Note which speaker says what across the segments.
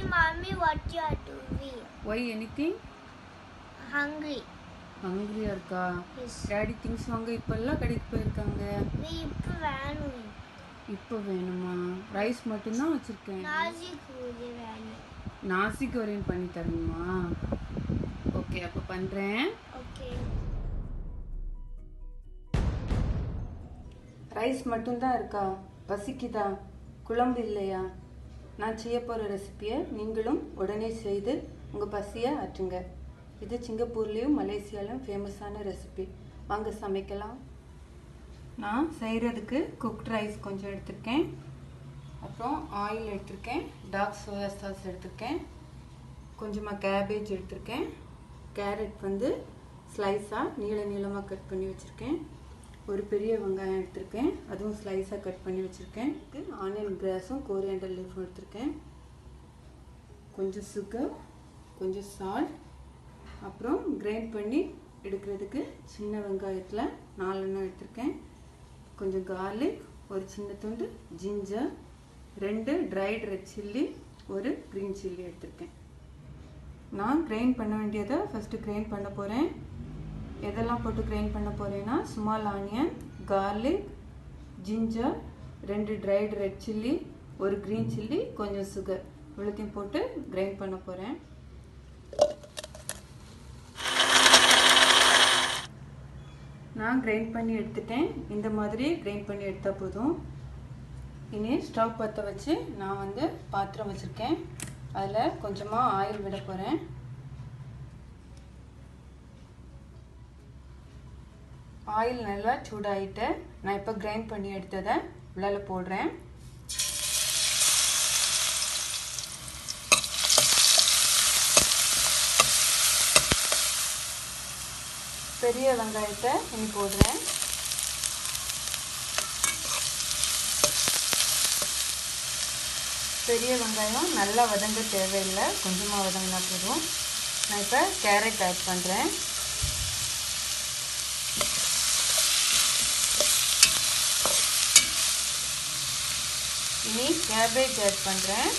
Speaker 1: Mommy, what you are doing?
Speaker 2: Why anything?
Speaker 1: Hungry.
Speaker 2: Hungry இருக்கா?
Speaker 1: Yes.
Speaker 2: Daddy things வாங்க இப்பெல்லாம் கடைக்கு போயிருக்காங்க.
Speaker 1: இப்போ வேணும்.
Speaker 2: இப்போ வேணுமா? ரைஸ் மட்டும் தான் வச்சிருக்கேன்.
Speaker 1: நாசி கோரி வேணும்.
Speaker 2: நாசி கோரியன் பண்ணி தரணுமா? ஓகே அப்ப பண்றேன்.
Speaker 1: ஓகே.
Speaker 2: ரைஸ் மட்டும் தான் இருக்கா? பசிக்குதா? குழம்பு இல்லையா? நான் செய்ய போற ரெசிபியை நீங்களும் உடனே செய்து உங்க பசியை ஆற்றுங்க. இது சிங்கப்பூர்லேயும் மலேசியாலையும் ஃபேமஸான ரெசிபி. வாங்க சமைக்கலாம். நான் செய்கிறதுக்கு குக்ட் ரைஸ் கொஞ்சம் எடுத்திருக்கேன். அப்புறம் ஆயில் எடுத்திருக்கேன். டார்க் சோயா சாஸ் எடுத்திருக்கேன். கொஞ்சமாக கேபேஜ் எடுத்திருக்கேன். கேரட் வந்து ஸ்லைஸாக நீளமாக கட் பண்ணி வச்சுருக்கேன். ஒரு பெரிய வெங்காயம் எடுத்திருக்கேன். அதுவும் ஸ்லைஸாக கட் பண்ணி வச்சுருக்கேன். ஆனியன் கிராஸும் கோரியண்டர் லீஃபும் எடுத்திருக்கேன். கொஞ்சம் சுகர், கொஞ்சம் சால்ட், அப்புறம் கிரைண்ட் பண்ணி எடுக்கிறதுக்கு சின்ன வெங்காயத்தில் 4 எண்ணெய் எடுத்திருக்கேன். கொஞ்சம் கார்லிக், ஒரு சின்ன துண்டு ஜிஞ்சர், 2 ட்ரைட் ரெட் சில்லி, ஒரு க்ரீன் சில்லி எடுத்திருக்கேன். நான் கிரைண்ட் பண்ண வேண்டியதை ஃபஸ்ட்டு கிரைண்ட் பண்ண போகிறேன். எதெல்லாம் போட்டு கிரைண்ட் பண்ண போகிறேன்னா small onion, garlic, ginger, 2 dried red chilli, ஒரு க்ரீன் சில்லி, கொஞ்சம் சுகர் இவ்வளோத்தையும் போட்டு கிரைண்ட் பண்ண போகிறேன். நான் கிரைண்ட் பண்ணி எடுத்துட்டேன். இந்த மாதிரி கிரைண்ட் பண்ணி எடுத்தால் போதும். இனி ஸ்டவ் பற்ற வச்சு நான் வந்து பாத்திரம் வச்சுருக்கேன். அதில் கொஞ்சமாக ஆயில் விட போகிறேன். ஆயில் நல்லா சூடாகிட்டு நான் இப்போ கிரைண்ட் பண்ணி எடுத்ததை உள்ளே போடுறேன். பெரிய வெங்காயத்தை இனி போடுறேன். பெரிய வெங்காயம் நல்லா வதங்க தேவையில்லை, கொஞ்சமாக வதங்கினா போதும். நான் இப்போ கேரட் ஆட் பண்ணுறேன். இனி கேபேஜ் ஆட் பண்ணுறேன்.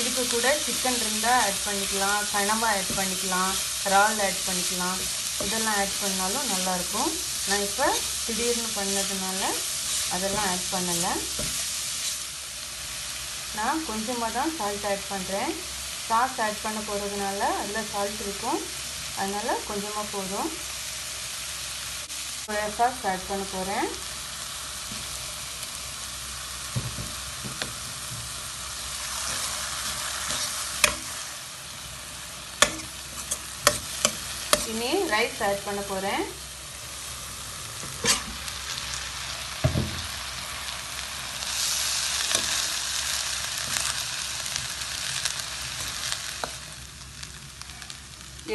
Speaker 2: இதுக்கு கூட சிக்கன் இருந்தால் ஆட் பண்ணிக்கலாம், கனவாக ஆட் பண்ணிக்கலாம், இறால் ஆட் பண்ணிக்கலாம். இதெல்லாம் ஆட் பண்ணாலும் நல்லாயிருக்கும். நான் இப்போ திடீர்னு பண்ணதுனால அதெல்லாம் ஆட் பண்ணலை. நான் கொஞ்சமாக தான் சால்ட் ஆட் பண்ணுறேன். சாஸ் ஆட் பண்ண போகிறதுனால அதில் சால்ட் இருக்கும், அதனால் கொஞ்சமாக போதும். சோயா சாஸ் ஆட் பண்ண போகிறேன். இனி ரைஸ் ஆட் பண்ண போகிறேன்.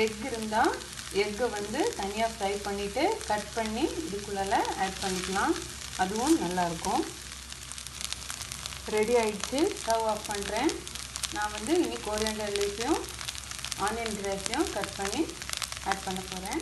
Speaker 2: எக் இருந்தால் எக்கை வந்து தனியாக ஃப்ரை பண்ணிவிட்டு கட் பண்ணி இதுக்குள்ளே ஆட் பண்ணிக்கலாம், அதுவும் நல்லாயிருக்கும். ரெடி ஆகிடுச்சு. ஸ்டவ் ஆஃப் பண்ணுறேன். நான் வந்து இனி கோரியண்டர் லீஃபையும் ஆனியன் கிராஸையும் கட் பண்ணி ஆட் பண்ண போகிறேன்.